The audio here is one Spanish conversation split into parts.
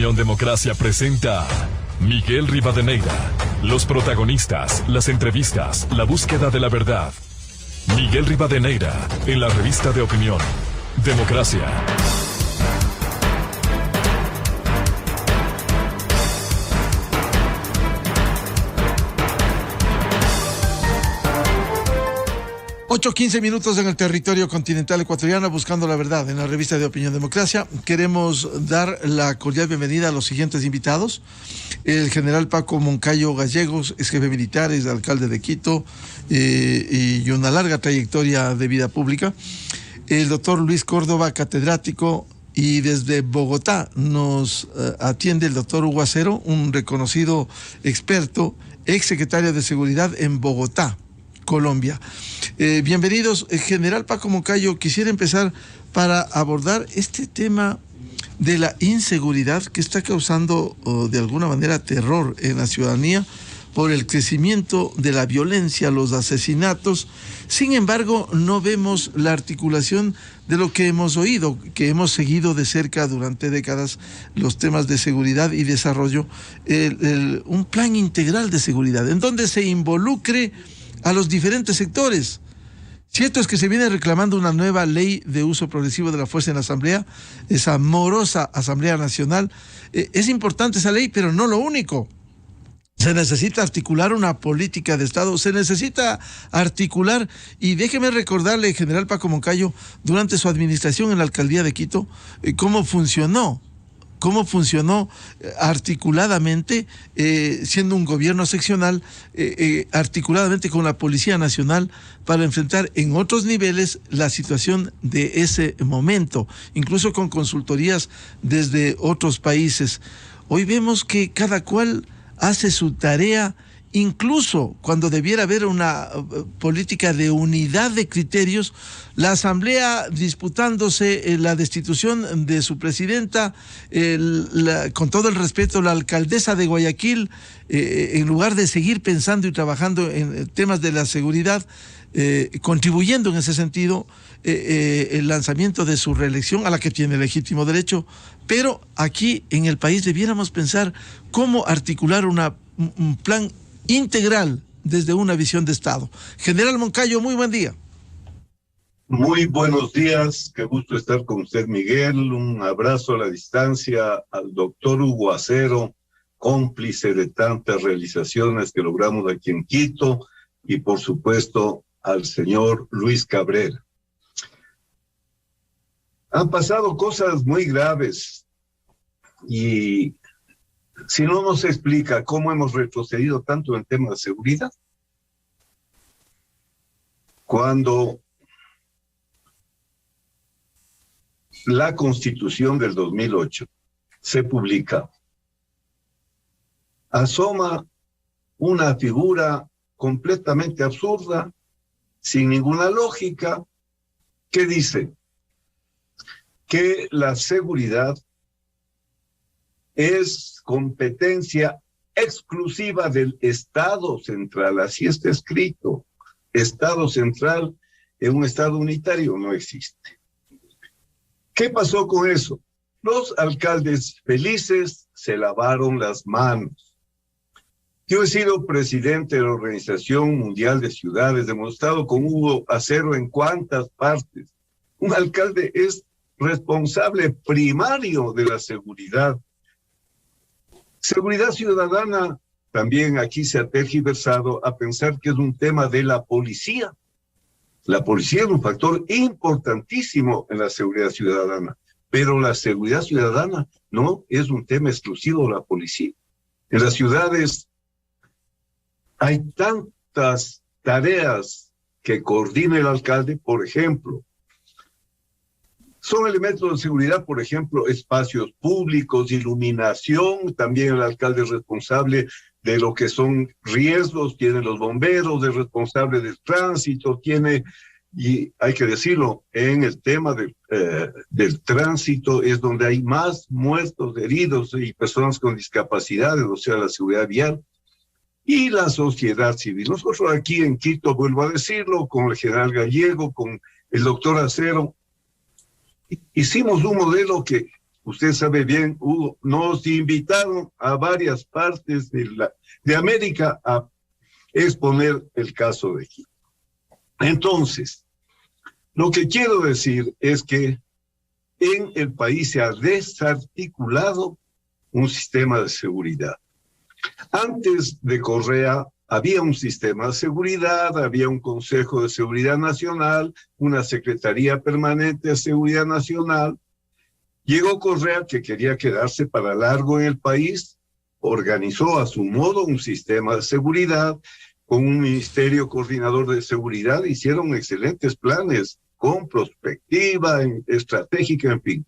Opinión Democracia presenta Miguel Rivadeneira. Los protagonistas, las entrevistas, la búsqueda de la verdad. Miguel Rivadeneira, en la revista de Opinión Democracia. Ocho 15 minutos en el territorio continental ecuatoriano, buscando la verdad en la revista de Opinión Democracia. Queremos dar la cordial bienvenida a los siguientes invitados: el general Paco Moncayo Gallegos, ex jefe militar, ex alcalde de Quito y una larga trayectoria de vida pública; el doctor Luis Córdoba, catedrático; y desde Bogotá nos atiende el doctor Hugo Acero, un reconocido experto, ex secretario de Seguridad en Bogotá, Colombia. Bienvenidos. General Paco Moncayo, quisiera empezar para abordar este tema de la inseguridad que está causando de alguna manera terror en la ciudadanía por el crecimiento de la violencia, los asesinatos. Sin embargo, no vemos la articulación de lo que hemos oído, que hemos seguido de cerca durante décadas, los temas de seguridad y desarrollo, un plan integral de seguridad, en donde se involucre a los diferentes sectores. Cierto es que se viene reclamando una nueva ley de uso progresivo de la fuerza en la Asamblea, esa morosa Asamblea Nacional. Es importante esa ley, pero no lo único. Se necesita articular una política de Estado, se necesita articular, y déjeme recordarle, general Paco Moncayo, durante su administración en la alcaldía de Quito, cómo funcionó articuladamente, siendo un gobierno seccional, articuladamente con la Policía Nacional, para enfrentar en otros niveles la situación de ese momento, incluso con consultorías desde otros países. Hoy vemos que cada cual hace su tarea, incluso cuando debiera haber una política de unidad de criterios. La Asamblea disputándose la destitución de su presidenta, con todo el respeto, la alcaldesa de Guayaquil, en lugar de seguir pensando y trabajando en temas de la seguridad, contribuyendo en ese sentido, el lanzamiento de su reelección, a la que tiene legítimo derecho. Pero aquí en el país debiéramos pensar cómo articular un plan integral desde una visión de Estado. General Moncayo, muy buen día. Muy buenos días, qué gusto estar con usted, Miguel. Un abrazo a la distancia al doctor Hugo Acero, cómplice de tantas realizaciones que logramos aquí en Quito, y por supuesto al señor Luis Cabrera. Han pasado cosas muy graves, y si no nos explica cómo hemos retrocedido tanto en temas de seguridad, cuando la Constitución del 2008 se publica, asoma una figura completamente absurda, sin ninguna lógica, que dice que la seguridad es competencia exclusiva del Estado central. Así está escrito. Estado central en un Estado unitario no existe. ¿Qué pasó con eso? Los alcaldes felices se lavaron las manos. Yo he sido presidente de la Organización Mundial de Ciudades, hemos estado con Hugo Acero en cuántas partes. Un alcalde es responsable primario de la seguridad. Seguridad ciudadana, también aquí se ha tergiversado a pensar que es un tema de la policía. La policía es un factor importantísimo en la seguridad ciudadana, pero la seguridad ciudadana no es un tema exclusivo de la policía. En las ciudades hay tantas tareas que coordina el alcalde. Por ejemplo, son elementos de seguridad, por ejemplo, espacios públicos, iluminación. También el alcalde es responsable de lo que son riesgos, tiene los bomberos, es responsable del tránsito, tiene, y hay que decirlo, en el tema del tránsito es donde hay más muertos, heridos y personas con discapacidades, o sea, la seguridad vial. Y la sociedad civil. Nosotros aquí en Quito, vuelvo a decirlo, con el general Gallego, con el doctor Acero, hicimos un modelo que usted sabe bien, Hugo, nos invitaron a varias partes de América a exponer el caso de Quito. Entonces, lo que quiero decir es que en el país se ha desarticulado un sistema de seguridad. Antes de Correa había un sistema de seguridad, había un Consejo de Seguridad Nacional, una Secretaría Permanente de Seguridad Nacional. Llegó Correa, que quería quedarse para largo en el país, organizó a su modo un sistema de seguridad, con un ministerio coordinador de seguridad, hicieron excelentes planes, con perspectiva estratégica, en fin.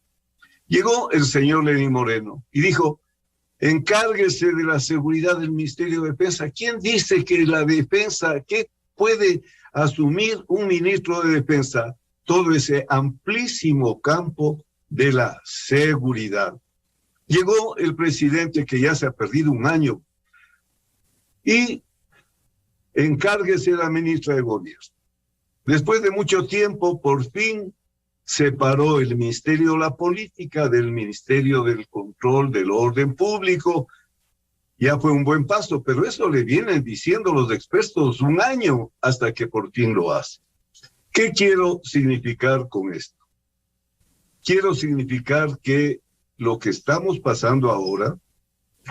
Llegó el señor Lenín Moreno y dijo, encárguese de la seguridad del Ministerio de Defensa. ¿Quién dice que la defensa, qué puede asumir un ministro de Defensa? Todo ese amplísimo campo de la seguridad. Llegó el presidente, que ya se ha perdido un año, y encárguese de la ministra de Gobierno. Después de mucho tiempo, por fin, separó el Ministerio de la Política del Ministerio del Control del Orden Público. Ya fue un buen paso, pero eso le vienen diciendo los expertos un año hasta que por fin lo hace. ¿Qué quiero significar con esto? Quiero significar que lo que estamos pasando ahora,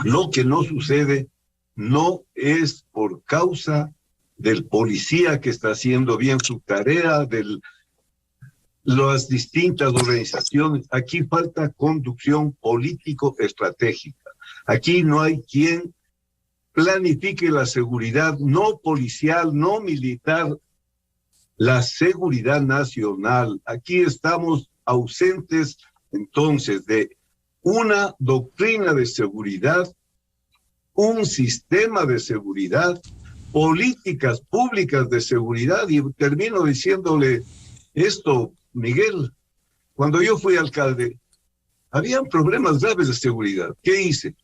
lo que no sucede, no es por causa del policía que está haciendo bien su tarea, de las distintas organizaciones. Aquí falta conducción político-estratégica. Aquí no hay quien planifique la seguridad, no policial, no militar, la seguridad nacional. Aquí estamos ausentes, entonces, de una doctrina de seguridad, un sistema de seguridad, políticas públicas de seguridad. Y termino diciéndole esto, Miguel, cuando yo fui alcalde, habían problemas graves de seguridad. ¿Qué hice?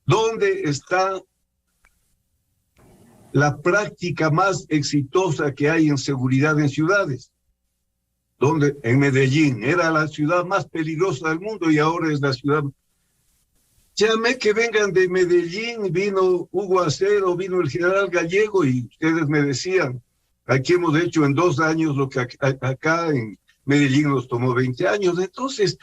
¿Dónde está la práctica más exitosa que hay en seguridad en ciudades? ¿Dónde? En Medellín. Era la ciudad más peligrosa del mundo y ahora es la ciudad. Llamé que vengan de Medellín, vino Hugo Acero, vino el general Gallego y ustedes me decían, aquí hemos hecho en 2 años lo que acá en Medellín nos tomó 20 años. Entonces,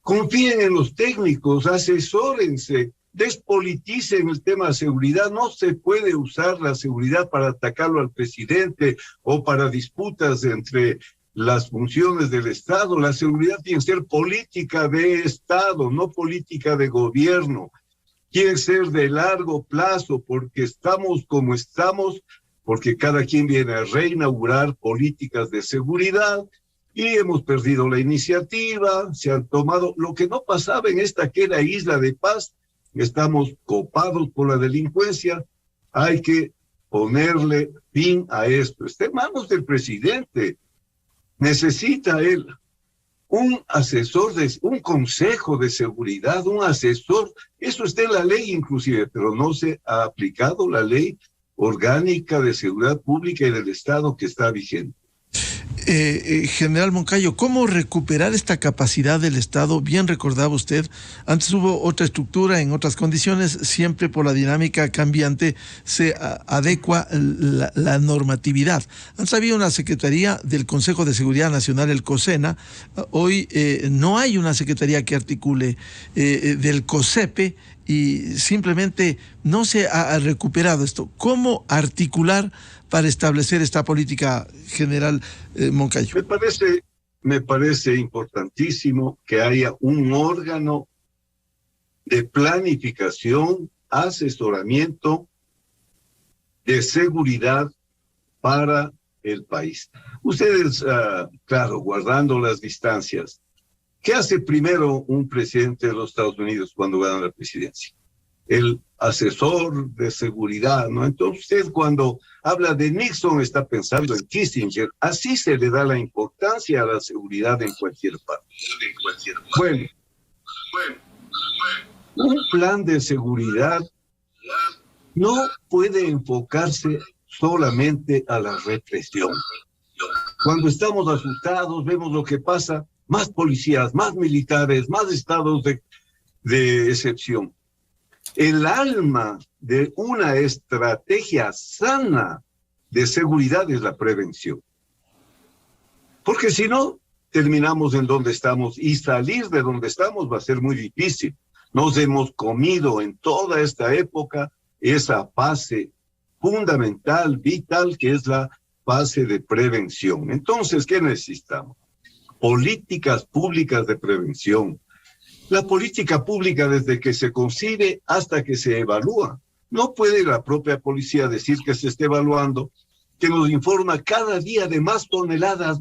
confíen en los técnicos, asesórense, despoliticen el tema de seguridad. No se puede usar la seguridad para atacarlo al presidente o para disputas entre las funciones del Estado. La seguridad tiene que ser política de Estado, no política de gobierno. Tiene que ser de largo plazo, porque estamos como estamos, porque cada quien viene a reinaugurar políticas de seguridad y hemos perdido la iniciativa, se han tomado lo que no pasaba en esta que era isla de paz. Estamos copados por la delincuencia, hay que ponerle fin a esto. Está en manos del presidente. Necesita él un asesor, un consejo de seguridad, un asesor. Eso está en la ley inclusive, pero no se ha aplicado la ley orgánica de seguridad pública y del Estado que está vigente. General Moncayo, ¿cómo recuperar esta capacidad del Estado? Bien recordaba usted, antes hubo otra estructura en otras condiciones, siempre por la dinámica cambiante se adecua la normatividad. Antes había una Secretaría del Consejo de Seguridad Nacional, el COSENA, hoy no hay una Secretaría que articule del COSEPE y simplemente no se ha recuperado esto. ¿Cómo articular para establecer esta política, general Moncayo? Me parece importantísimo que haya un órgano de planificación, asesoramiento de seguridad para el país. Ustedes, claro, guardando las distancias, ¿qué hace primero un presidente de los Estados Unidos cuando gana la presidencia? El asesor de seguridad, ¿no? Entonces usted cuando habla de Nixon está pensando en Kissinger. Así se le da la importancia a la seguridad en cualquier parte. Bueno, un plan de seguridad no puede enfocarse solamente a la represión. Cuando estamos asustados, vemos lo que pasa, más policías, más militares, más estados de excepción. El alma de una estrategia sana de seguridad es la prevención. Porque si no, terminamos en donde estamos y salir de donde estamos va a ser muy difícil. Nos hemos comido en toda esta época esa fase fundamental, vital, que es la fase de prevención. Entonces, ¿qué necesitamos? Políticas públicas de prevención. La política pública desde que se concibe hasta que se evalúa. No puede la propia policía decir que se esté evaluando, que nos informa cada día de más toneladas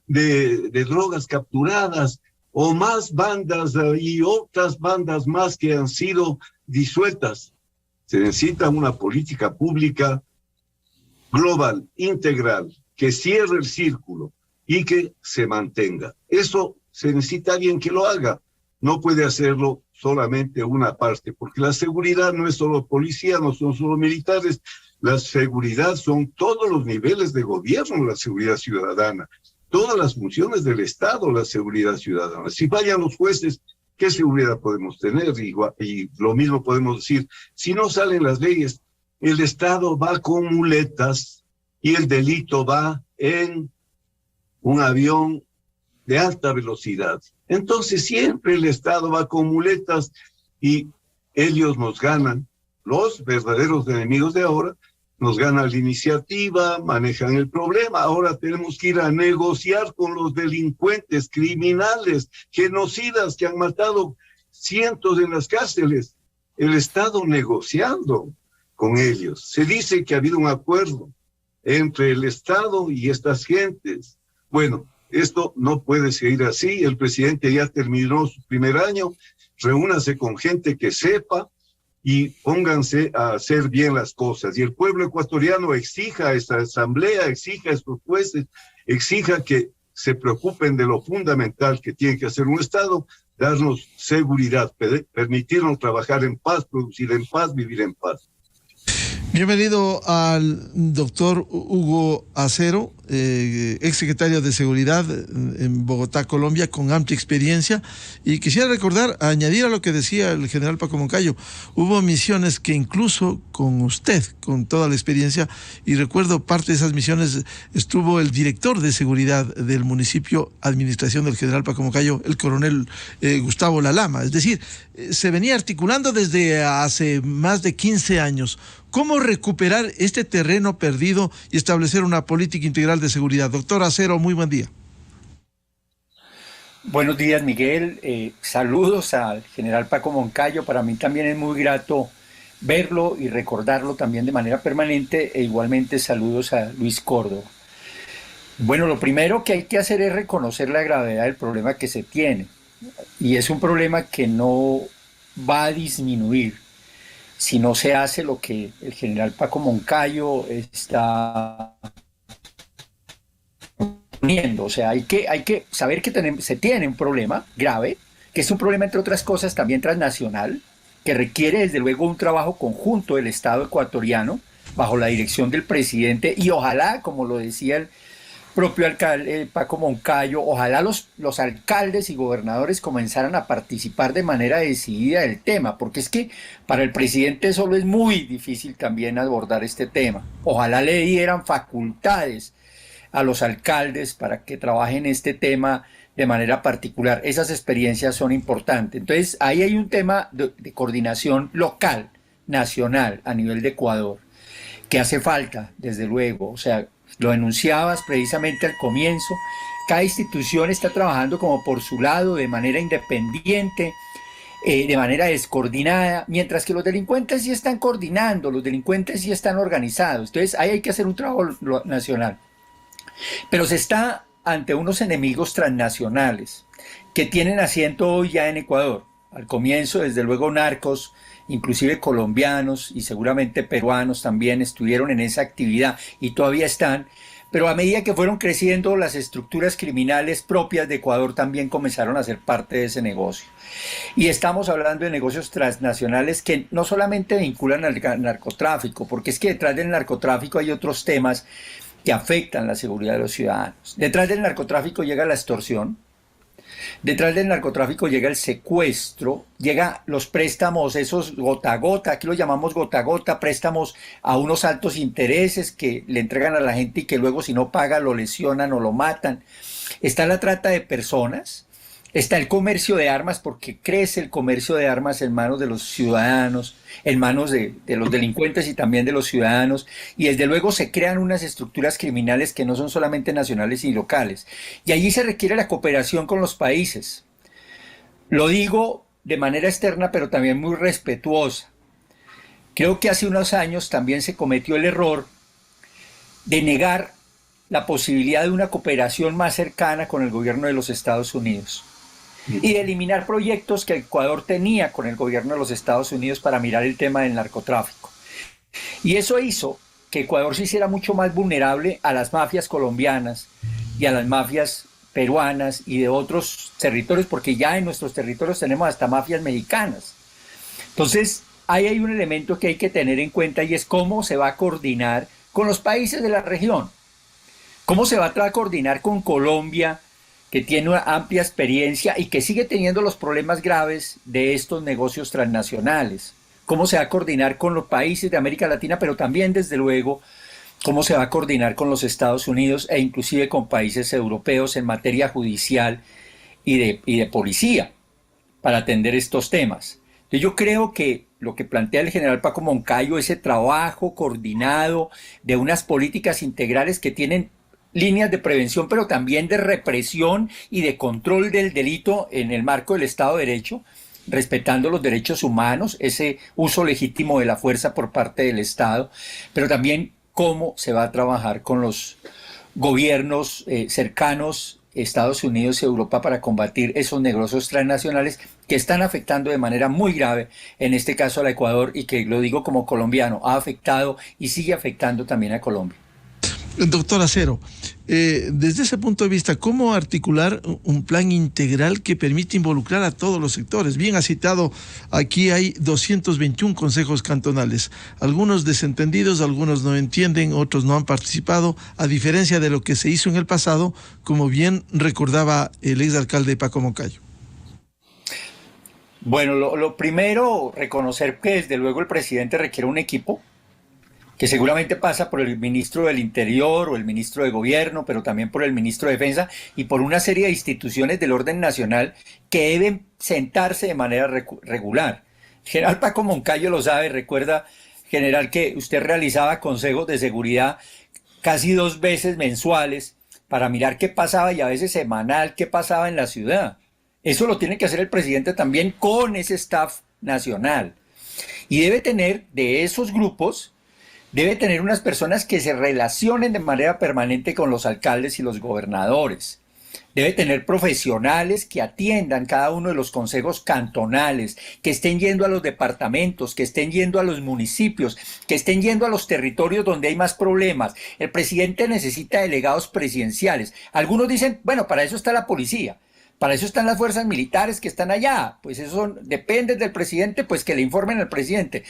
de drogas capturadas, o más bandas y otras bandas más que han sido disueltas. Se necesita una política pública global, integral, que cierre el círculo y que se mantenga. Eso se necesita alguien que lo haga. No puede hacerlo solamente una parte, porque la seguridad no es solo policía, no son solo militares. La seguridad son todos los niveles de gobierno, la seguridad ciudadana. Todas las funciones del Estado, la seguridad ciudadana. Si fallan los jueces, ¿qué seguridad podemos tener? Y lo mismo podemos decir, si no salen las leyes, el Estado va con muletas y el delito va en un avión de alta velocidad. Entonces siempre el Estado va con muletas y ellos nos ganan. Los verdaderos enemigos de ahora nos ganan la iniciativa, manejan el problema. Ahora tenemos que ir a negociar con los delincuentes, criminales, genocidas que han matado cientos en las cárceles. El Estado negociando con ellos. Se dice que ha habido un acuerdo entre el Estado y estas gentes. Bueno, esto no puede seguir así. El presidente ya terminó su primer año. Reúnase con gente que sepa y pónganse a hacer bien las cosas. Y el pueblo ecuatoriano exija a esta asamblea, exija a estos jueces, exija que se preocupen de lo fundamental que tiene que hacer un Estado, darnos seguridad, permitirnos trabajar en paz, producir en paz, vivir en paz. Bienvenido al doctor Hugo Acero, exsecretario de Seguridad en Bogotá, Colombia, con amplia experiencia. Y quisiera recordar, añadir a lo que decía el general Paco Moncayo, hubo misiones que incluso con usted, con toda la experiencia, y recuerdo parte de esas misiones, estuvo el director de seguridad del municipio, administración del general Paco Moncayo, el coronel Gustavo Lalama. Es decir, se venía articulando desde hace más de 15 años. ¿Cómo recuperar este terreno perdido y establecer una política integral de seguridad? Doctor Acero, muy buen día. Buenos días, Miguel. Saludos al general Paco Moncayo. Para mí también es muy grato verlo y recordarlo también de manera permanente, e igualmente saludos a Luis Córdoba. Bueno, lo primero que hay que hacer es reconocer la gravedad del problema que se tiene, y es un problema que no va a disminuir si no se hace lo que el general Paco Moncayo está poniendo. O sea, hay que saber que se tiene un problema grave, que es un problema, entre otras cosas, también transnacional, que requiere desde luego un trabajo conjunto del Estado ecuatoriano, bajo la dirección del presidente, y ojalá, como lo decía el propio alcalde Paco Moncayo, ojalá los alcaldes y gobernadores comenzaran a participar de manera decidida del tema, porque es que para el presidente solo es muy difícil también abordar este tema. Ojalá le dieran facultades a los alcaldes para que trabajen este tema de manera particular. Esas experiencias son importantes. Entonces ahí hay un tema de coordinación local, nacional, a nivel de Ecuador, que hace falta, desde luego. O sea, lo enunciabas precisamente al comienzo, cada institución está trabajando como por su lado, de manera independiente, de manera descoordinada, mientras que los delincuentes sí están coordinando, los delincuentes sí están organizados. Entonces ahí hay que hacer un trabajo nacional. Pero se está ante unos enemigos transnacionales que tienen asiento hoy ya en Ecuador. Al comienzo, desde luego, narcos, inclusive colombianos y seguramente peruanos también estuvieron en esa actividad y todavía están, pero a medida que fueron creciendo, las estructuras criminales propias de Ecuador también comenzaron a ser parte de ese negocio. Y estamos hablando de negocios transnacionales que no solamente vinculan al narcotráfico, porque es que detrás del narcotráfico hay otros temas que afectan la seguridad de los ciudadanos. Detrás del narcotráfico llega la extorsión, detrás del narcotráfico llega el secuestro, llega los préstamos, esos gota a gota, aquí lo llamamos gota a gota, préstamos a unos altos intereses que le entregan a la gente y que luego si no paga lo lesionan o lo matan. Está la trata de personas, está el comercio de armas, porque crece el comercio de armas en manos de los ciudadanos, en manos de los delincuentes y también de los ciudadanos, y desde luego se crean unas estructuras criminales que no son solamente nacionales y locales. Y allí se requiere la cooperación con los países. Lo digo de manera externa, pero también muy respetuosa. Creo que hace unos años también se cometió el error de negar la posibilidad de una cooperación más cercana con el gobierno de los Estados Unidos y de eliminar proyectos que Ecuador tenía con el gobierno de los Estados Unidos para mirar el tema del narcotráfico. Y eso hizo que Ecuador se hiciera mucho más vulnerable a las mafias colombianas y a las mafias peruanas y de otros territorios, porque ya en nuestros territorios tenemos hasta mafias mexicanas. Entonces, ahí hay un elemento que hay que tener en cuenta y es cómo se va a coordinar con los países de la región. ¿Cómo se va a coordinar con Colombia, que tiene una amplia experiencia y que sigue teniendo los problemas graves de estos negocios transnacionales? ¿Cómo se va a coordinar con los países de América Latina, pero también, desde luego, cómo se va a coordinar con los Estados Unidos e inclusive con países europeos en materia judicial y de policía para atender estos temas? Entonces, yo creo que lo que plantea el general Paco Moncayo, ese trabajo coordinado de unas políticas integrales que tienen líneas de prevención, pero también de represión y de control del delito en el marco del Estado de Derecho, respetando los derechos humanos, ese uso legítimo de la fuerza por parte del Estado, pero también cómo se va a trabajar con los gobiernos cercanos, Estados Unidos y Europa, para combatir esos negocios transnacionales que están afectando de manera muy grave, en este caso al Ecuador, y que, lo digo como colombiano, ha afectado y sigue afectando también a Colombia. Doctor Acero, desde ese punto de vista, ¿cómo articular un plan integral que permite involucrar a todos los sectores? Bien ha citado, aquí hay 221 consejos cantonales, algunos desentendidos, algunos no entienden, otros no han participado, a diferencia de lo que se hizo en el pasado, como bien recordaba el exalcalde Paco Moncayo. Bueno, lo primero, reconocer que desde luego el presidente requiere un equipo, que seguramente pasa por el ministro del Interior o el ministro de Gobierno, pero también por el ministro de Defensa y por una serie de instituciones del orden nacional que deben sentarse de manera regular. El general Paco Moncayo lo sabe, recuerda, general, que usted realizaba consejos de seguridad casi 2 veces mensuales para mirar qué pasaba, y a veces semanal, qué pasaba en la ciudad. Eso lo tiene que hacer el presidente también con ese staff nacional. Y debe tener de esos grupos, debe tener unas personas que se relacionen de manera permanente con los alcaldes y los gobernadores. Debe tener profesionales que atiendan cada uno de los consejos cantonales, que estén yendo a los departamentos, que estén yendo a los municipios, que estén yendo a los territorios donde hay más problemas. El presidente necesita delegados presidenciales. Algunos dicen, bueno, para eso está la policía, para eso están las fuerzas militares que están allá. Pues eso depende del presidente, pues que le informen al presidente.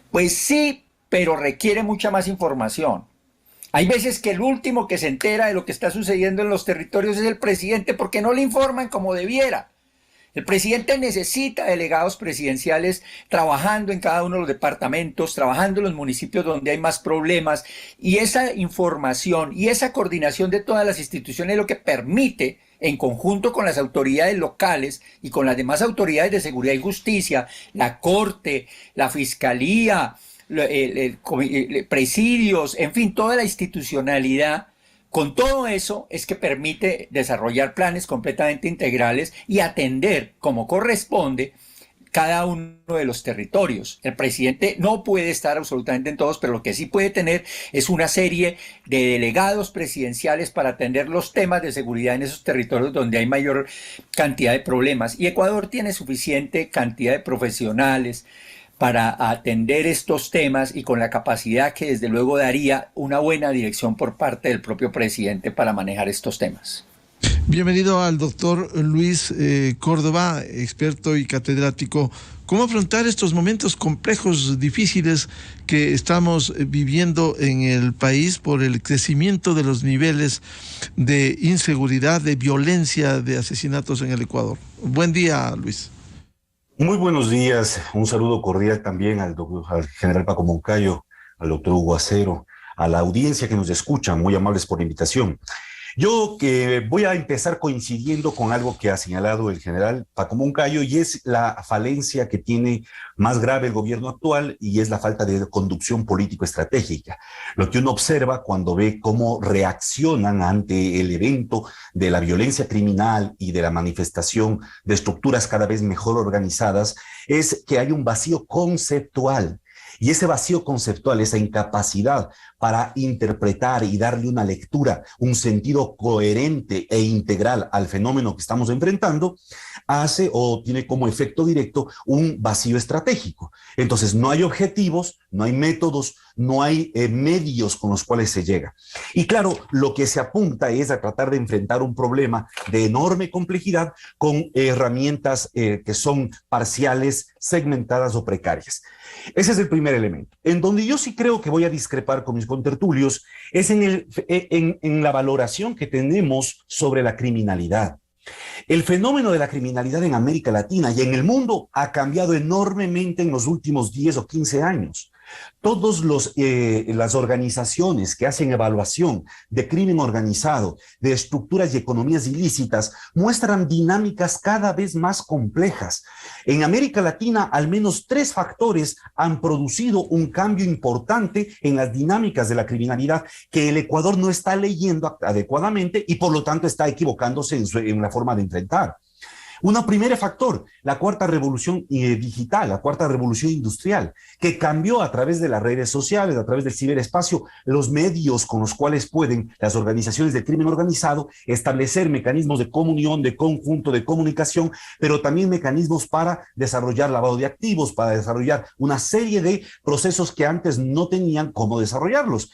Pues sí, pero requiere mucha más información. Hay veces que el último que se entera de lo que está sucediendo en los territorios es el presidente, porque no le informan como debiera. El presidente necesita delegados presidenciales trabajando en cada uno de los departamentos, trabajando en los municipios donde hay más problemas, y esa información y esa coordinación de todas las instituciones es lo que permite, en conjunto con las autoridades locales y con las demás autoridades de seguridad y justicia, la Corte, la Fiscalía, presidios, en fin, toda la institucionalidad, con todo eso es que permite desarrollar planes completamente integrales y atender como corresponde cada uno de los territorios. El presidente no puede estar absolutamente en todos, pero lo que sí puede tener es una serie de delegados presidenciales para atender los temas de seguridad en esos territorios donde hay mayor cantidad de problemas. Y Ecuador tiene suficiente cantidad de profesionales para atender estos temas, y con la capacidad que desde luego daría una buena dirección por parte del propio presidente para manejar estos temas. Bienvenido al doctor Luis Córdoba, experto y catedrático. ¿Cómo afrontar estos momentos complejos, difíciles que estamos viviendo en el país por el crecimiento de los niveles de inseguridad, de violencia, de asesinatos en el Ecuador? Buen día, Luis. Muy buenos días. Un saludo cordial también al general Paco Moncayo, al doctor Hugo Acero, a la audiencia que nos escucha. Muy amables por la invitación. Yo voy a empezar coincidiendo con algo que ha señalado el general Paco Moncayo, y es la falencia que tiene más grave el gobierno actual, y es la falta de conducción político-estratégica. Lo que uno observa cuando ve cómo reaccionan ante el evento de la violencia criminal y de la manifestación de estructuras cada vez mejor organizadas es que hay un vacío conceptual. Y ese vacío conceptual, esa incapacidad para interpretar y darle una lectura, un sentido coherente e integral al fenómeno que estamos enfrentando, hace o tiene como efecto directo un vacío estratégico. Entonces no hay objetivos, no hay métodos, no hay medios con los cuales se llega. Y claro, lo que se apunta es a tratar de enfrentar un problema de enorme complejidad con herramientas que son parciales, segmentadas o precarias. Ese es el primer elemento. En donde yo sí creo que voy a discrepar con mis contertulios es en la valoración que tenemos sobre la criminalidad. El fenómeno de la criminalidad en América Latina y en el mundo ha cambiado enormemente en los últimos 10 o 15 años. Todas las organizaciones que hacen evaluación de crimen organizado, de estructuras y economías ilícitas, muestran dinámicas cada vez más complejas. En América Latina, al menos 3 factores han producido un cambio importante en las dinámicas de la criminalidad que el Ecuador no está leyendo adecuadamente y por lo tanto está equivocándose en la forma de enfrentar. Un primer factor, la cuarta revolución digital, la cuarta revolución industrial, que cambió a través de las redes sociales, a través del ciberespacio, los medios con los cuales pueden las organizaciones del crimen organizado establecer mecanismos de comunión, de conjunto, de comunicación, pero también mecanismos para desarrollar lavado de activos, para desarrollar una serie de procesos que antes no tenían cómo desarrollarlos.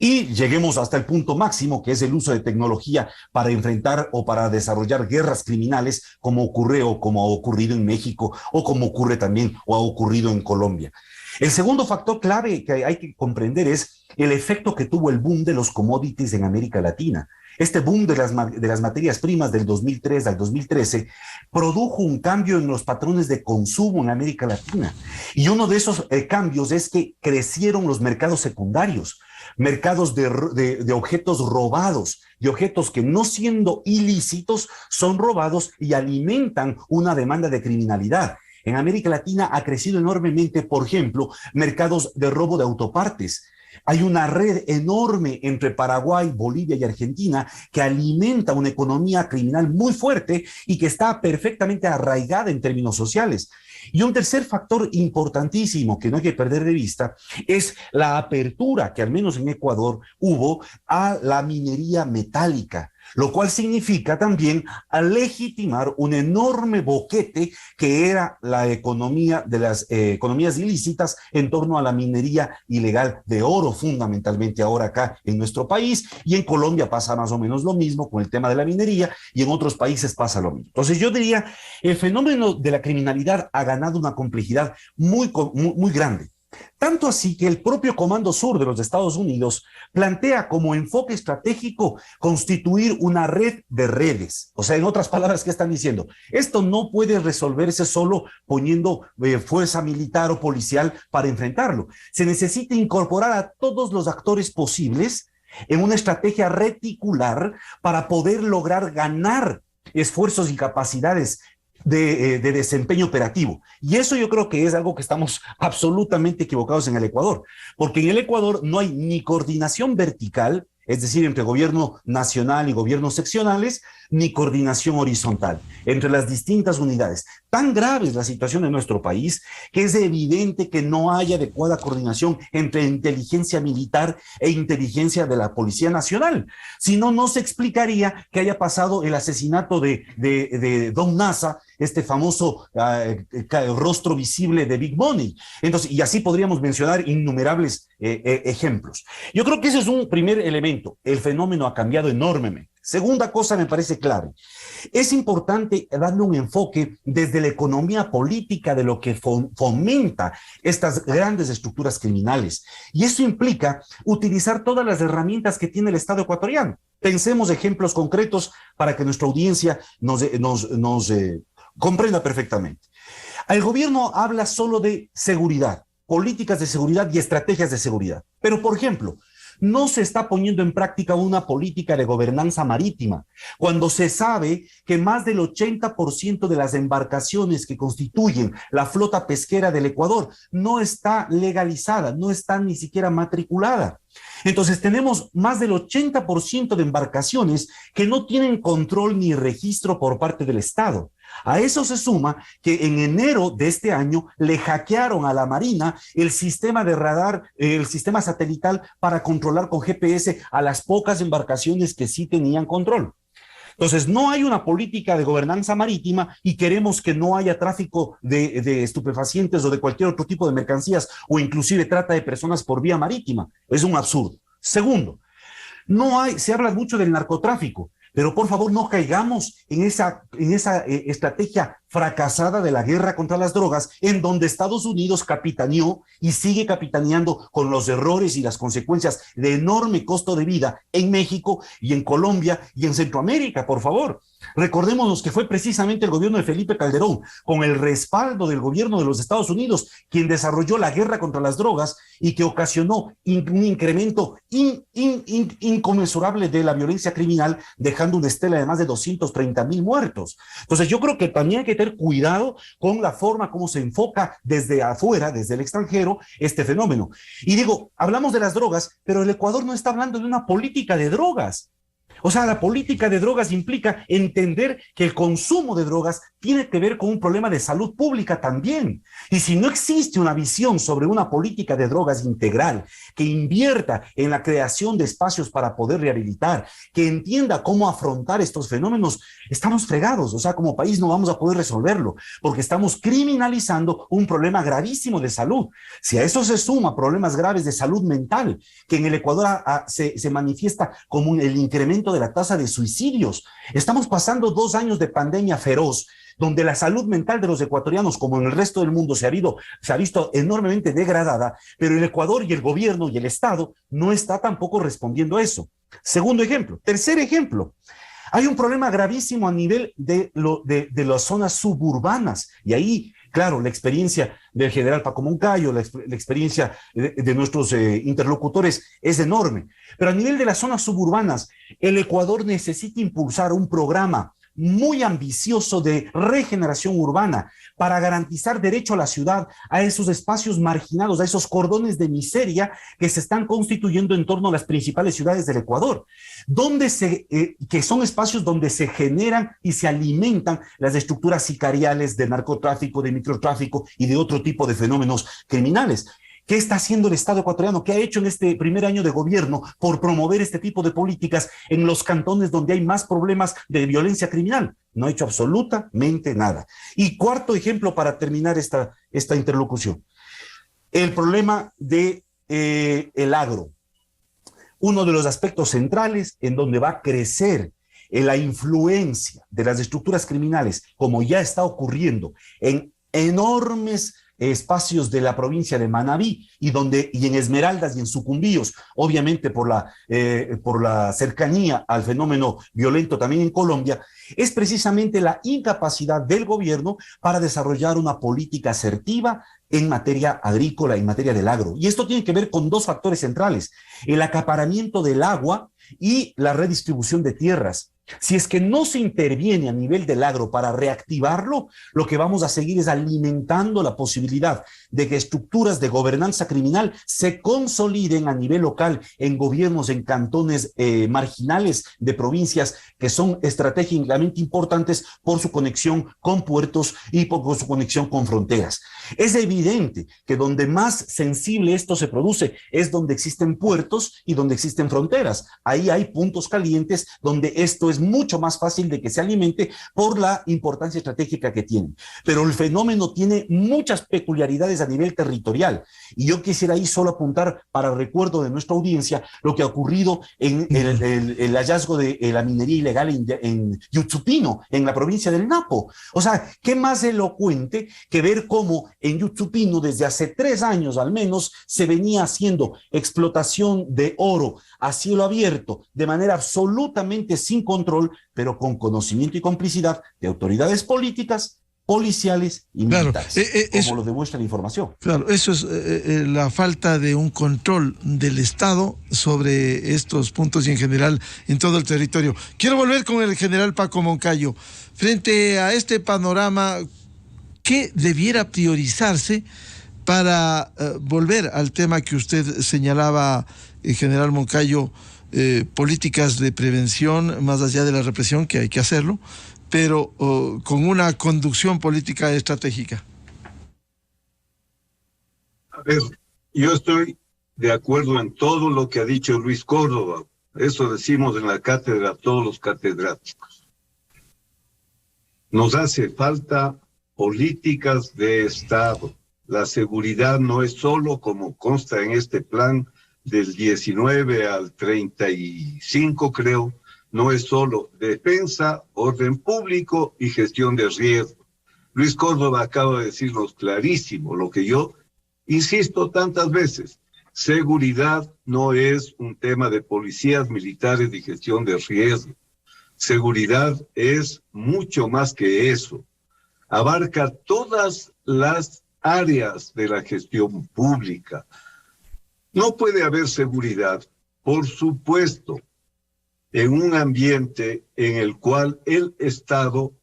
Y lleguemos hasta el punto máximo, que es el uso de tecnología para enfrentar o para desarrollar guerras criminales, como ocurre o como ha ocurrido en México, o como ocurre también o ha ocurrido en Colombia. El segundo factor clave que hay que comprender es el efecto que tuvo el boom de los commodities en América Latina. Este boom de las materias primas del 2003 al 2013 produjo un cambio en los patrones de consumo en América Latina. Y uno de esos cambios es que crecieron los mercados secundarios, mercados de objetos robados, de objetos que no siendo ilícitos son robados y alimentan una demanda de criminalidad. En América Latina ha crecido enormemente, por ejemplo, mercados de robo de autopartes. Hay una red enorme entre Paraguay, Bolivia y Argentina que alimenta una economía criminal muy fuerte y que está perfectamente arraigada en términos sociales. Y un tercer factor importantísimo que no hay que perder de vista es la apertura que al menos en Ecuador hubo a la minería metálica, lo cual significa también a legitimar un enorme boquete que era la economía de las economías ilícitas en torno a la minería ilegal de oro, fundamentalmente ahora acá en nuestro país, y en Colombia pasa más o menos lo mismo con el tema de la minería, y en otros países pasa lo mismo. Entonces yo diría, el fenómeno de la criminalidad ha ganado una complejidad muy grande. Tanto así que el propio Comando Sur de los Estados Unidos plantea como enfoque estratégico constituir una red de redes. O sea, en otras palabras, ¿qué están diciendo? Esto no puede resolverse solo poniendo fuerza militar o policial para enfrentarlo. Se necesita incorporar a todos los actores posibles en una estrategia reticular para poder lograr ganar esfuerzos y capacidades de desempeño operativo. Y eso yo creo que es algo que estamos absolutamente equivocados en el Ecuador, porque en el Ecuador no hay ni coordinación vertical, es decir, entre gobierno nacional y gobiernos seccionales, ni coordinación horizontal entre las distintas unidades. Tan grave es la situación en nuestro país que es evidente que no hay adecuada coordinación entre inteligencia militar e inteligencia de la Policía Nacional. Si no, no se explicaría que haya pasado el asesinato de Don Nasa este famoso rostro visible de Big Money. Entonces, y así podríamos mencionar innumerables ejemplos. Yo creo que ese es un primer elemento. El fenómeno ha cambiado enormemente. Segunda cosa me parece clave. Es importante darle un enfoque desde la economía política de lo que fomenta estas grandes estructuras criminales. Y eso implica utilizar todas las herramientas que tiene el Estado ecuatoriano. Pensemos ejemplos concretos para que nuestra audiencia nos comprenda perfectamente. El gobierno habla solo de seguridad, políticas de seguridad y estrategias de seguridad. Pero, por ejemplo, no se está poniendo en práctica una política de gobernanza marítima, cuando se sabe que más del 80% de las embarcaciones que constituyen la flota pesquera del Ecuador no está legalizada, no está ni siquiera matriculada. Entonces tenemos más del 80% de embarcaciones que no tienen control ni registro por parte del Estado. A eso se suma que en enero de este año le hackearon a la Marina el sistema de radar, el sistema satelital para controlar con GPS a las pocas embarcaciones que sí tenían control. Entonces, no hay una política de gobernanza marítima y queremos que no haya tráfico de estupefacientes o de cualquier otro tipo de mercancías o inclusive trata de personas por vía marítima. Es un absurdo. Segundo, se habla mucho del narcotráfico, pero por favor no caigamos en esa estrategia fracasada de la guerra contra las drogas, en donde Estados Unidos capitaneó y sigue capitaneando con los errores y las consecuencias de enorme costo de vida en México y en Colombia y en Centroamérica, por favor. Recordémonos que fue precisamente el gobierno de Felipe Calderón, con el respaldo del gobierno de los Estados Unidos, quien desarrolló la guerra contra las drogas y que ocasionó un incremento inconmensurable de la violencia criminal, dejando una estela de más de 230,000 muertos. Entonces yo creo que también hay que tener cuidado con la forma como se enfoca desde afuera, desde el extranjero, este fenómeno. Y digo, hablamos de las drogas, pero el Ecuador no está hablando de una política de drogas. O sea, la política de drogas implica entender que el consumo de drogas tiene que ver con un problema de salud pública también. Y si no existe una visión sobre una política de drogas integral, que invierta en la creación de espacios para poder rehabilitar, que entienda cómo afrontar estos fenómenos, estamos fregados. O sea, como país no vamos a poder resolverlo, porque estamos criminalizando un problema gravísimo de salud. Si a eso se suma problemas graves de salud mental, que en el Ecuador se manifiesta como el incremento de la tasa de suicidios. Estamos pasando 2 años de pandemia feroz, donde la salud mental de los ecuatorianos, como en el resto del mundo, se ha visto enormemente degradada, pero el Ecuador y el gobierno y el Estado no está tampoco respondiendo a eso. Segundo ejemplo. Tercer ejemplo. Hay un problema gravísimo a nivel de las zonas suburbanas, y ahí, claro, la experiencia del general Paco Moncayo, la experiencia de nuestros interlocutores es enorme. Pero a nivel de las zonas suburbanas, el Ecuador necesita impulsar un programa muy ambicioso de regeneración urbana para garantizar derecho a la ciudad, a esos espacios marginados, a esos cordones de miseria que se están constituyendo en torno a las principales ciudades del Ecuador, que son espacios donde se generan y se alimentan las estructuras sicariales de narcotráfico, de microtráfico y de otro tipo de fenómenos criminales. ¿Qué está haciendo el Estado ecuatoriano? ¿Qué ha hecho en este primer año de gobierno por promover este tipo de políticas en los cantones donde hay más problemas de violencia criminal? No ha hecho absolutamente nada. Y cuarto ejemplo para terminar esta interlocución. El problema de el agro. Uno de los aspectos centrales en donde va a crecer la influencia de las estructuras criminales, como ya está ocurriendo en enormes espacios de la provincia de Manabí y en Esmeraldas y en Sucumbíos, obviamente por la cercanía al fenómeno violento también en Colombia, es precisamente la incapacidad del gobierno para desarrollar una política asertiva en materia agrícola, en materia del agro. Y esto tiene que ver con 2 factores centrales: el acaparamiento del agua y la redistribución de tierras. Si es que no se interviene a nivel del agro para reactivarlo, lo que vamos a seguir es alimentando la posibilidad de que estructuras de gobernanza criminal se consoliden a nivel local en gobiernos, en cantones marginales de provincias que son estratégicamente importantes por su conexión con puertos y por su conexión con fronteras. Es evidente que donde más sensible esto se produce es donde existen puertos y donde existen fronteras. Ahí hay puntos calientes donde esto es es mucho más fácil de que se alimente por la importancia estratégica que tienen. Pero el fenómeno tiene muchas peculiaridades a nivel territorial. Y yo quisiera ahí solo apuntar para recuerdo de nuestra audiencia lo que ha ocurrido en el hallazgo de la minería ilegal en Yutsupino, en la provincia del Napo. O sea, ¿qué más elocuente que ver cómo en Yutsupino desde hace 3 años al menos se venía haciendo explotación de oro a cielo abierto de manera absolutamente sin control, pero con conocimiento y complicidad de autoridades políticas, policiales y militares, como lo demuestra la información. Claro, eso es la falta de un control del Estado sobre estos puntos y en general en todo el territorio. Quiero volver con el general Paco Moncayo. Frente a este panorama, ¿qué debiera priorizarse para volver al tema que usted señalaba, general Moncayo, políticas de prevención más allá de la represión, que hay que hacerlo, pero con una conducción política estratégica? A ver, yo estoy de acuerdo en todo lo que ha dicho Luis Córdoba. Eso decimos en la cátedra todos los catedráticos. Nos hace falta políticas de Estado. La seguridad no es solo, como consta en este plan del 19 al 35, creo, no es solo defensa, orden público y gestión de riesgo. Luis Córdoba acaba de decirnos clarísimo lo que yo insisto tantas veces. Seguridad no es un tema de policías militares y gestión de riesgo. Seguridad es mucho más que eso. Abarca todas las áreas de la gestión pública. No puede haber seguridad, por supuesto, en un ambiente en el cual el Estado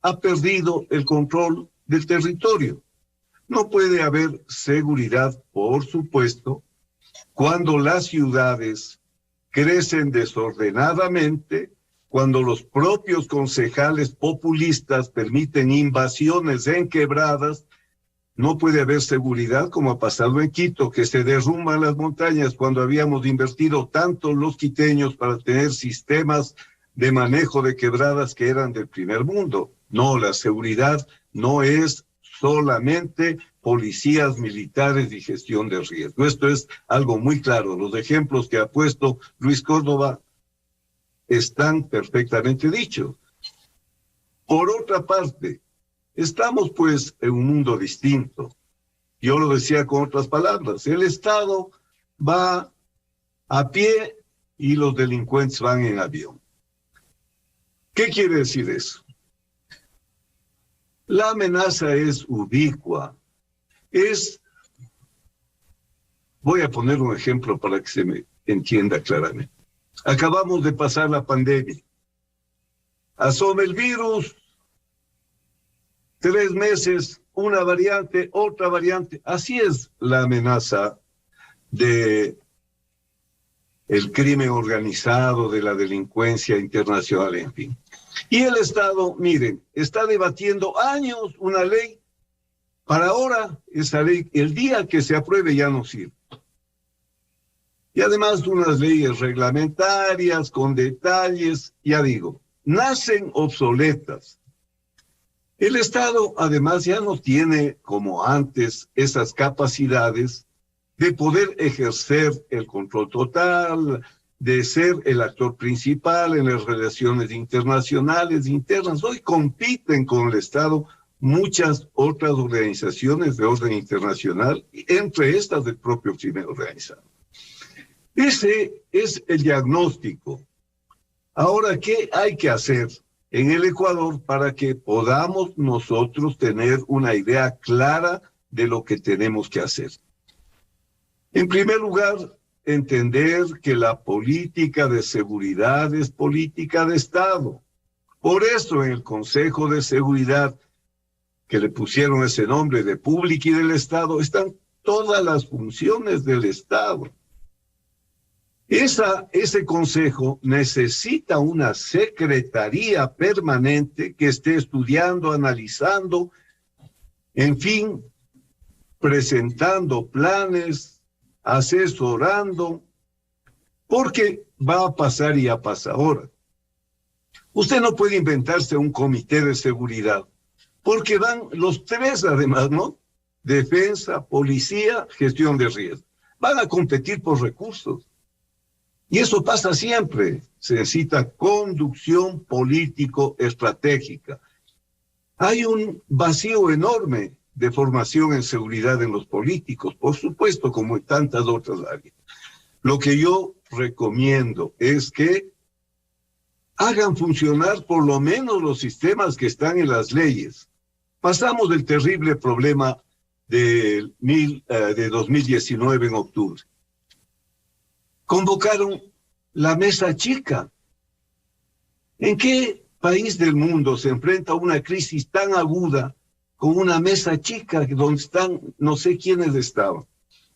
ha perdido el control del territorio. No puede haber seguridad, por supuesto, cuando las ciudades crecen desordenadamente, cuando los propios concejales populistas permiten invasiones en quebradas. No puede haber seguridad, como ha pasado en Quito, que se derrumban las montañas cuando habíamos invertido tanto los quiteños para tener sistemas de manejo de quebradas que eran del primer mundo. No, la seguridad no es solamente policías militares y gestión de riesgo. Esto es algo muy claro. Los ejemplos que ha puesto Luis Córdoba están perfectamente dichos. Por otra parte, estamos pues en un mundo distinto. Yo lo decía con otras palabras. El Estado va a pie y los delincuentes van en avión. ¿Qué quiere decir eso? La amenaza es ubicua. Voy a poner un ejemplo para que se me entienda claramente. Acabamos de pasar la pandemia. Asoma el virus. 3 meses, una variante, otra variante. Así es la amenaza de el crimen organizado, de la delincuencia internacional, en fin. Y el Estado, miren, está debatiendo años una ley. Para ahora, esa ley, el día que se apruebe, ya no sirve. Y además unas leyes reglamentarias con detalles, ya digo, nacen obsoletas. El Estado, además, ya no tiene, como antes, esas capacidades de poder ejercer el control total, de ser el actor principal en las relaciones internacionales internas. Hoy compiten con el Estado muchas otras organizaciones de orden internacional, entre estas del propio crimen organizado. Ese es el diagnóstico. Ahora, ¿qué hay que hacer en el Ecuador para que podamos nosotros tener una idea clara de lo que tenemos que hacer? En primer lugar, entender que la política de seguridad es política de Estado. Por eso en el Consejo de Seguridad, que le pusieron ese nombre de Pública y del Estado, están todas las funciones del Estado. Ese consejo necesita una secretaría permanente que esté estudiando, analizando, en fin, presentando planes, asesorando, porque va a pasar y ya pasa ahora. Usted no puede inventarse un comité de seguridad, porque van los tres además, ¿no? Defensa, policía, gestión de riesgo. Van a competir por recursos. Y eso pasa siempre. Se necesita conducción político-estratégica. Hay un vacío enorme de formación en seguridad en los políticos, por supuesto, como en tantas otras áreas. Lo que yo recomiendo es que hagan funcionar por lo menos los sistemas que están en las leyes. Pasamos del terrible problema de 2019 en octubre. Convocaron la mesa chica. ¿En qué país del mundo se enfrenta a una crisis tan aguda con una mesa chica donde están no sé quiénes estaban?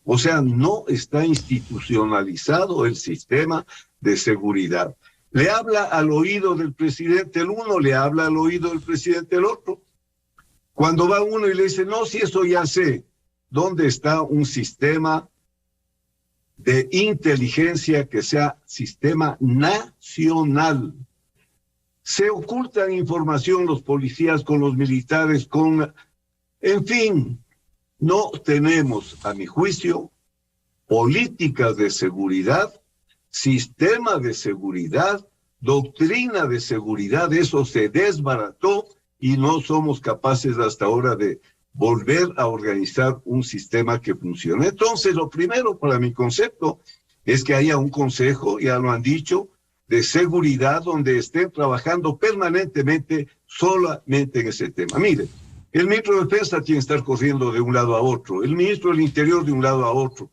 O sea, no está institucionalizado el sistema de seguridad. Le habla al oído del presidente el uno, le habla al oído del presidente el otro. Cuando va uno y le dice, no, si eso ya sé, ¿dónde está un sistema de inteligencia que sea sistema nacional? Se ocultan información los policías con los militares, en fin, no tenemos, a mi juicio, políticas de seguridad, sistema de seguridad, doctrina de seguridad. Eso se desbarató y no somos capaces hasta ahora de volver a organizar un sistema que funcione. Entonces, lo primero para mi concepto es que haya un consejo, ya lo han dicho, de seguridad donde estén trabajando permanentemente solamente en ese tema. Mire, el ministro de Defensa tiene que estar corriendo de un lado a otro, el ministro del Interior de un lado a otro.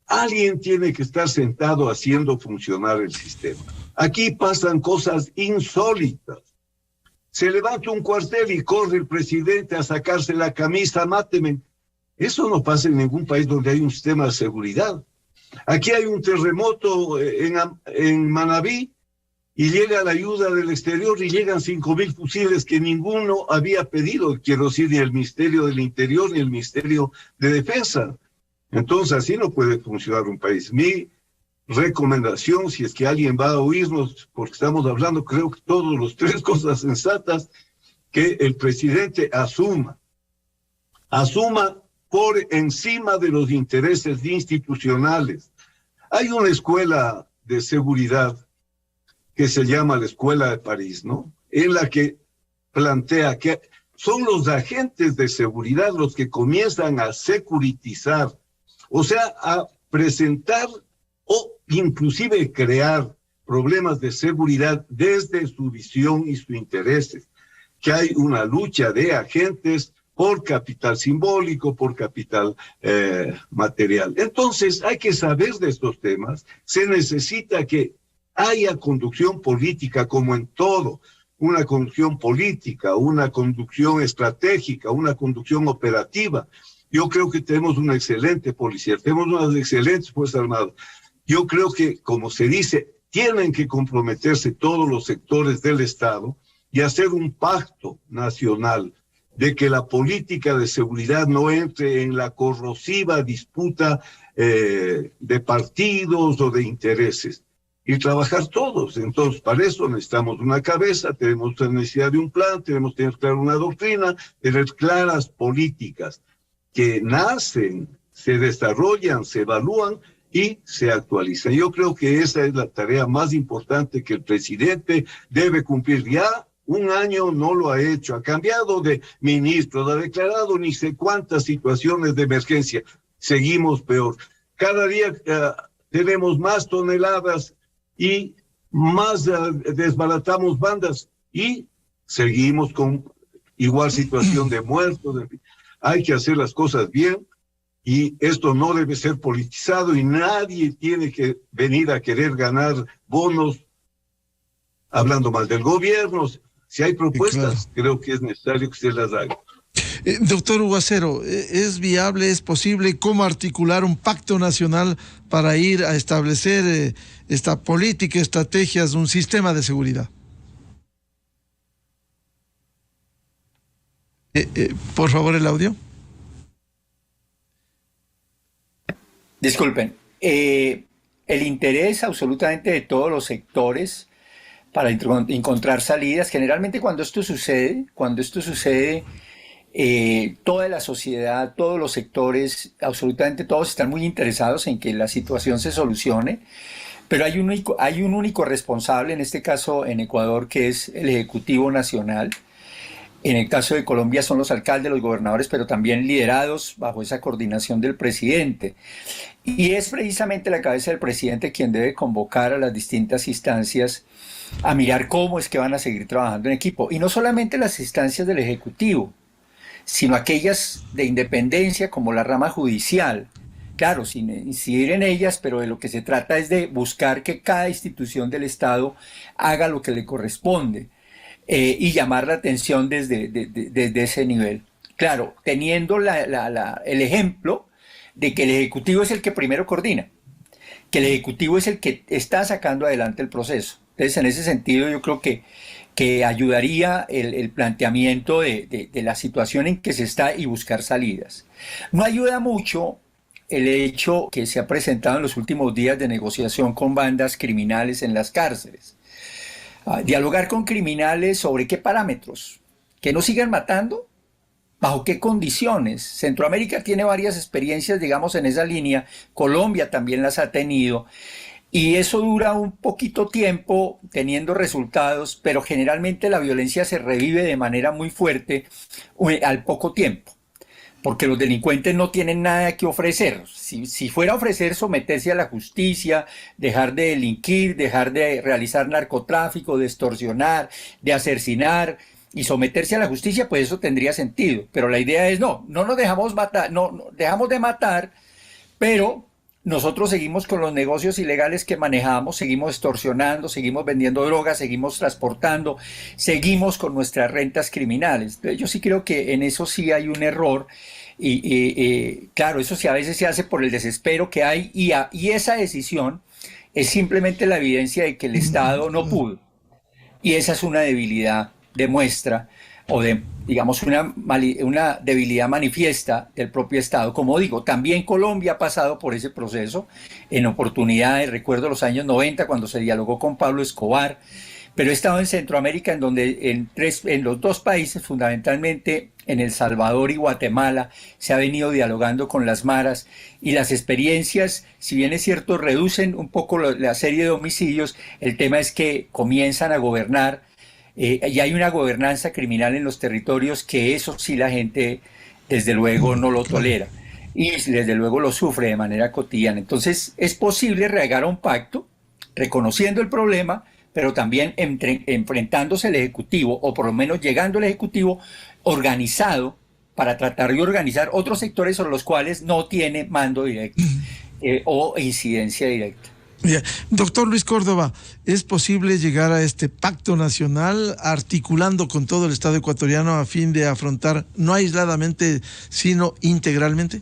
Alguien tiene que estar sentado haciendo funcionar el sistema. Aquí pasan cosas insólitas. Se levanta un cuartel y corre el presidente a sacarse la camisa, máteme. Eso no pasa en ningún país donde hay un sistema de seguridad. Aquí hay un terremoto en Manabí y llega la ayuda del exterior y llegan 5,000 fusiles que ninguno había pedido, quiero decir, ni el Ministerio del Interior ni el Ministerio de Defensa. Entonces así no puede funcionar un país. Mi recomendación, si es que alguien va a oírnos, porque estamos hablando, creo que todos los tres cosas sensatas, que el presidente asuma por encima de los intereses institucionales. Hay una escuela de seguridad que se llama la Escuela de París, ¿no? En la que plantea que son los agentes de seguridad los que comienzan a securitizar, o sea, a presentar o inclusive crear problemas de seguridad desde su visión y sus intereses, que hay una lucha de agentes por capital simbólico, por capital material. Entonces hay que saber de estos temas, se necesita que haya conducción política como en todo, una conducción política, una conducción estratégica, una conducción operativa. Yo creo que tenemos una excelente policía, tenemos unas excelentes Fuerzas Armadas. Yo creo que, como se dice, tienen que comprometerse todos los sectores del Estado y hacer un pacto nacional de que la política de seguridad no entre en la corrosiva disputa de partidos o de intereses, y trabajar todos. Entonces, para eso necesitamos una cabeza, tenemos la necesidad de un plan, tenemos que tener clara una doctrina, tener claras políticas que nacen, se desarrollan, se evalúan y se actualizan. Yo creo que esa es la tarea más importante que el presidente debe cumplir. Ya un año no lo ha hecho, ha cambiado de ministro, ha declarado ni sé cuántas situaciones de emergencia. Seguimos peor. Cada día tenemos más toneladas y más desbaratamos bandas y seguimos con igual situación de muertos. Hay que hacer las cosas bien y esto no debe ser politizado y nadie tiene que venir a querer ganar bonos hablando mal del gobierno. Si hay propuestas, creo que es necesario que se las haga. Doctor Hugo Acero, ¿es viable, es posible cómo articular un pacto nacional para ir a establecer esta política, estrategias, un sistema de seguridad? Por favor, el audio. Disculpen, el interés absolutamente de todos los sectores para encontrar salidas. Generalmente cuando esto sucede, toda la sociedad, todos los sectores, absolutamente todos están muy interesados en que la situación se solucione, pero hay un único responsable, en este caso en Ecuador, que es el Ejecutivo Nacional. En el caso de Colombia son los alcaldes, los gobernadores, pero también liderados bajo esa coordinación del presidente. Y es precisamente la cabeza del presidente quien debe convocar a las distintas instancias a mirar cómo es que van a seguir trabajando en equipo. Y no solamente las instancias del Ejecutivo, sino aquellas de independencia como la rama judicial. Claro, sin incidir en ellas, pero de lo que se trata es de buscar que cada institución del Estado haga lo que le corresponde y llamar la atención desde ese nivel. Claro, teniendo el ejemplo de que el Ejecutivo es el que primero coordina, que el Ejecutivo es el que está sacando adelante el proceso. Entonces, en ese sentido, yo creo que ayudaría el planteamiento de la situación en que se está y buscar salidas. No ayuda mucho el hecho que se ha presentado en los últimos días de negociación con bandas criminales en las cárceles. Dialogar con criminales sobre qué parámetros, que no sigan matando, bajo qué condiciones. Centroamérica tiene varias experiencias, digamos, en esa línea, Colombia también las ha tenido, y eso dura un poquito tiempo teniendo resultados, pero generalmente la violencia se revive de manera muy fuerte al poco tiempo, porque los delincuentes no tienen nada que ofrecer. Si fuera a ofrecer someterse a la justicia, dejar de delinquir, dejar de realizar narcotráfico, de extorsionar, de asesinar y someterse a la justicia, pues eso tendría sentido. Pero la idea es no nos dejamos matar, no dejamos de matar, pero nosotros seguimos con los negocios ilegales que manejamos, seguimos extorsionando, seguimos vendiendo drogas, seguimos transportando, seguimos con nuestras rentas criminales. Entonces, yo sí creo que en eso sí hay un error y claro, eso sí a veces se hace por el desespero que hay y esa decisión es simplemente la evidencia de que el Estado no pudo. Y esa es una debilidad de muestra o de, digamos, una debilidad manifiesta del propio Estado. Como digo, también Colombia ha pasado por ese proceso en oportunidades. Recuerdo los años 90 cuando se dialogó con Pablo Escobar, pero he estado en Centroamérica en donde en los dos países, fundamentalmente en El Salvador y Guatemala, se ha venido dialogando con las maras y las experiencias, si bien es cierto, reducen un poco la serie de homicidios. El tema es que comienzan a gobernar y hay una gobernanza criminal en los territorios que eso sí la gente desde luego no lo tolera y desde luego lo sufre de manera cotidiana. Entonces es posible llegar a un pacto reconociendo el problema, pero también enfrentándose el Ejecutivo, o por lo menos llegando al Ejecutivo organizado para tratar de organizar otros sectores sobre los cuales no tiene mando directo o incidencia directa. Bien. Doctor Luis Córdoba, ¿es posible llegar a este pacto nacional articulando con todo el Estado ecuatoriano a fin de afrontar, no aisladamente, sino integralmente?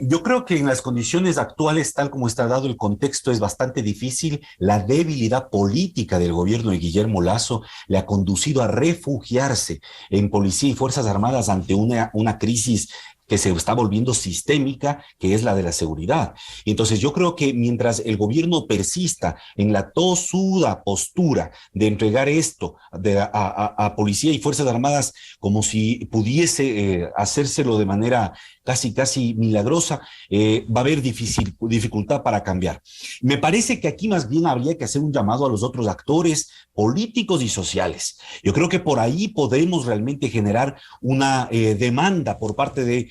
Yo creo que en las condiciones actuales, tal como está dado el contexto, es bastante difícil. La debilidad política del gobierno de Guillermo Lasso le ha conducido a refugiarse en policía y fuerzas armadas ante una crisis que se está volviendo sistémica, que es la de la seguridad. Entonces yo creo que mientras el gobierno persista en la tosuda postura de entregar esto a policía y fuerzas armadas como si pudiese hacérselo de manera casi milagrosa, va a haber dificultad para cambiar. Me parece que aquí más bien habría que hacer un llamado a los otros actores políticos y sociales. Yo creo que por ahí podemos realmente generar una demanda por parte de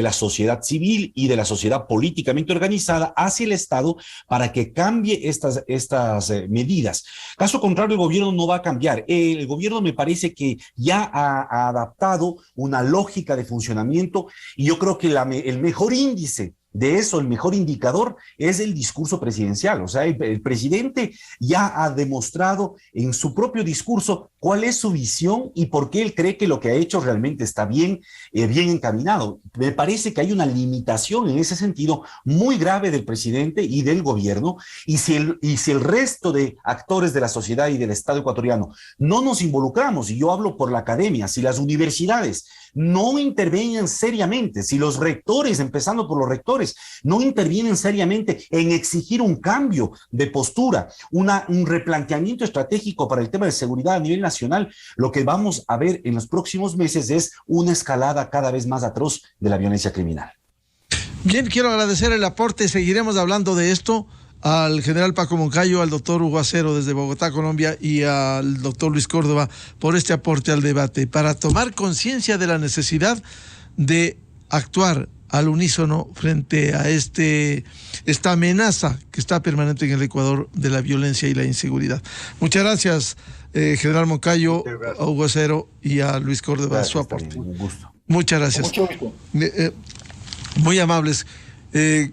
la sociedad civil y de la sociedad políticamente organizada hacia el Estado para que cambie estas medidas. Caso contrario, el gobierno no va a cambiar. El gobierno me parece que ya ha adaptado una lógica de funcionamiento y yo creo que el mejor índice de eso, el mejor indicador es el discurso presidencial. O sea, el presidente ya ha demostrado en su propio discurso cuál es su visión y por qué él cree que lo que ha hecho realmente está bien encaminado. Me parece que hay una limitación en ese sentido muy grave del presidente y del gobierno, y si el resto de actores de la sociedad y del Estado ecuatoriano no nos involucramos, y yo hablo por la academia, si las universidades no intervienen seriamente, si los rectores, empezando por los rectores, legisladores. No intervienen seriamente en exigir un cambio de postura, un replanteamiento estratégico para el tema de seguridad a nivel nacional. Lo que vamos a ver en los próximos meses es una escalada cada vez más atroz de la violencia criminal. Bien, quiero agradecer el aporte. Seguiremos hablando de esto al general Paco Moncayo, al doctor Hugo Acero desde Bogotá, Colombia, y al doctor Luis Córdoba por este aporte al debate, para tomar conciencia de la necesidad de actuar al unísono frente a esta amenaza que está permanente en el Ecuador de la violencia y la inseguridad. Muchas gracias, general Moncayo, a Hugo Acero y a Luis Córdoba, gracias, su aporte. Un gusto. Muchas gracias. Mucho gusto. Muy amables.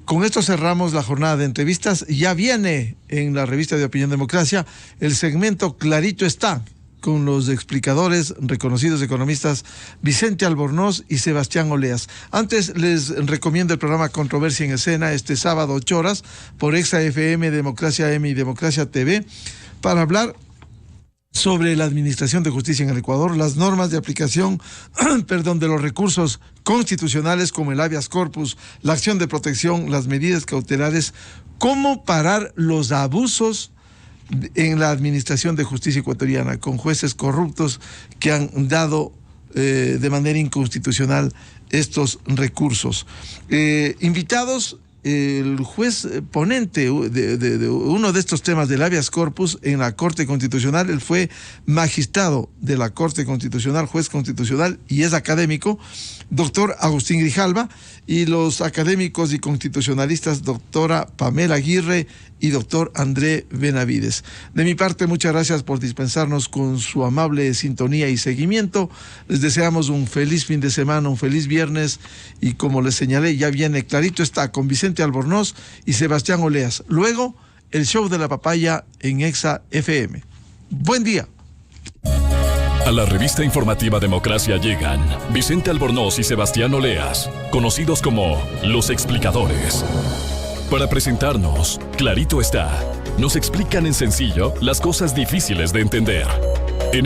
Con esto cerramos la jornada de entrevistas. Ya viene en la revista de Opinión Democracia el segmento Clarito Está, con los explicadores reconocidos economistas Vicente Albornoz y Sebastián Oleas. Antes les recomiendo el programa Controversia en Escena este sábado 8 horas por Exa FM, Democracia M y Democracia TV, para hablar sobre la administración de justicia en el Ecuador, las normas de aplicación de los recursos constitucionales como el habeas corpus, la acción de protección, las medidas cautelares, cómo parar los abusos en la administración de justicia ecuatoriana con jueces corruptos que han dado de manera inconstitucional estos recursos. Invitados, el juez ponente de uno de estos temas del habeas corpus en la Corte Constitucional. Él fue magistrado de la Corte Constitucional, juez constitucional, y es académico, doctor Agustín Grijalva, y los académicos y constitucionalistas doctora Pamela Aguirre y doctor André Benavides. De mi parte, muchas gracias por dispensarnos con su amable sintonía y seguimiento. Les deseamos un feliz fin de semana, un feliz viernes, y como les señalé, ya viene Clarito Está con Vicente Albornoz y Sebastián Oleas. Luego, el show de la papaya en Exa FM. Buen día. A la revista informativa Democracia llegan Vicente Albornoz y Sebastián Oleas, conocidos como Los Explicadores. Para presentarnos, Clarito Está, nos explican en sencillo las cosas difíciles de entender. En